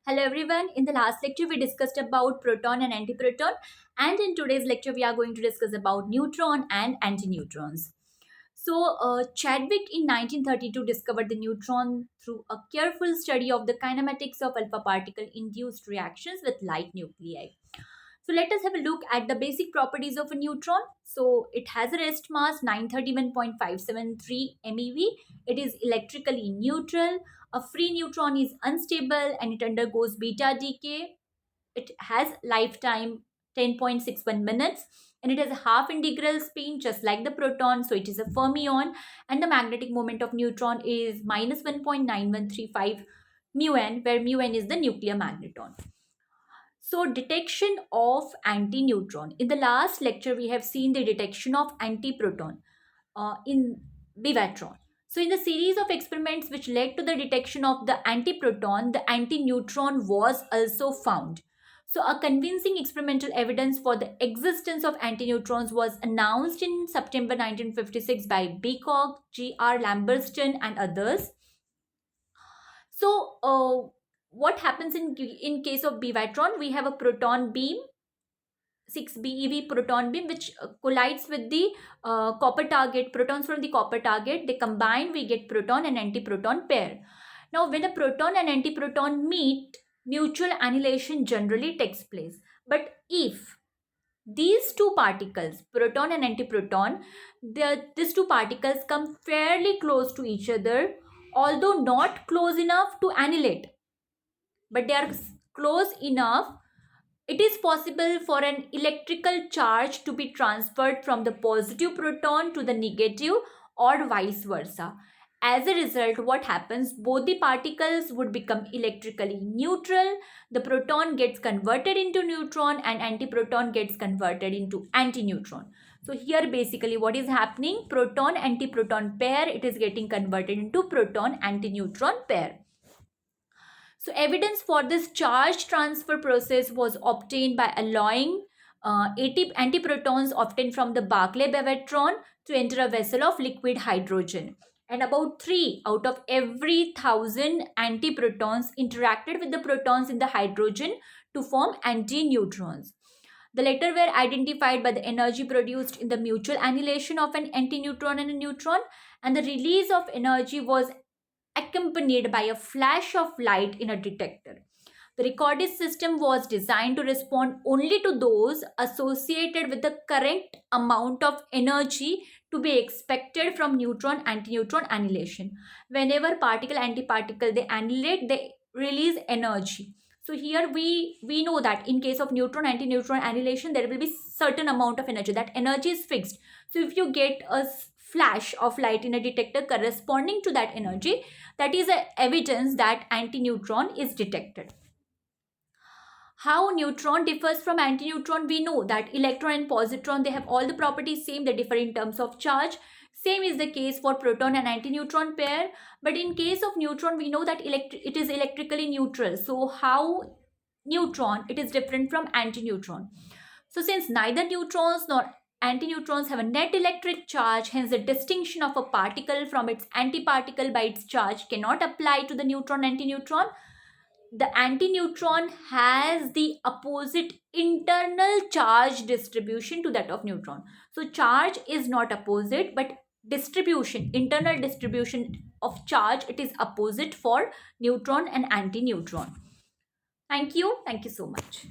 Hello everyone. In the last lecture we discussed about proton and antiproton, and in today's lecture we are going to discuss about neutron and antineutrons. Chadwick in 1932 discovered the neutron through a careful study of the kinematics of alpha particle induced reactions with light nuclei. So let us have a look at the basic properties of a neutron. So it has a rest mass 931.573 MeV. It is electrically neutral. A free neutron is unstable and it undergoes beta decay. It has lifetime 10.61 minutes and it has a half integral spin just like the proton. So it is a fermion and the magnetic moment of neutron is minus 1.9135 mu n, where mu n is the nuclear magneton. So detection of antineutron. In the last lecture, we have seen the detection of antiproton in bevatron. So in the series of experiments which led to the detection of the antiproton, the antineutron was also found. So a convincing experimental evidence for the existence of antineutrons was announced in September 1956 by Beacock, G.R. Lambertson and others. What happens in case of bevatron? We have a proton beam, 6 BeV proton beam, which collides with the copper target, protons from the copper target. They combine, we get proton and antiproton pair. Now, when a proton and antiproton meet, mutual annihilation generally takes place. But if these two particles, proton and antiproton, these two particles come fairly close to each other, although not close enough to annihilate, but they are close enough, it is possible for an electrical charge to be transferred from the positive proton to the negative or vice versa. As a result, what happens? Both the particles would become electrically neutral. The proton gets converted into neutron and antiproton gets converted into antineutron. So here basically what is happening? Proton antiproton pair, it is getting converted into proton antineutron pair. So evidence for this charge transfer process was obtained by allowing antiprotons obtained from the Barclay bevatron to enter a vessel of liquid hydrogen. And about 3 out of every 1,000 antiprotons interacted with the protons in the hydrogen to form antineutrons. The latter were identified by the energy produced in the mutual annihilation of an antineutron and a neutron, and the release of energy was accompanied by a flash of light in a detector. The recorded system was designed to respond only to those associated with the correct amount of energy to be expected from neutron antineutron annihilation. Whenever particle antiparticle they annihilate, they release energy. So here we know that in case of neutron antineutron annihilation, there will be certain amount of energy. That energy is fixed. So if you get a flash of light in a detector corresponding to that energy, that is a evidence that antineutron is detected. How neutron differs from antineutron? We know that electron and positron, they have all the properties same, they differ in terms of charge. Same is the case for proton and antineutron pair. But in case of neutron, we know that it is electrically neutral. So how neutron, it is different from antineutron. So since neither neutrons nor antineutrons have a net electric charge, hence the distinction of a particle from its antiparticle by its charge cannot apply to the neutron-antineutron. The antineutron has the opposite internal charge distribution to that of neutron. So charge is not opposite, but distribution, internal distribution of charge, it is opposite for neutron and antineutron. Thank you so much.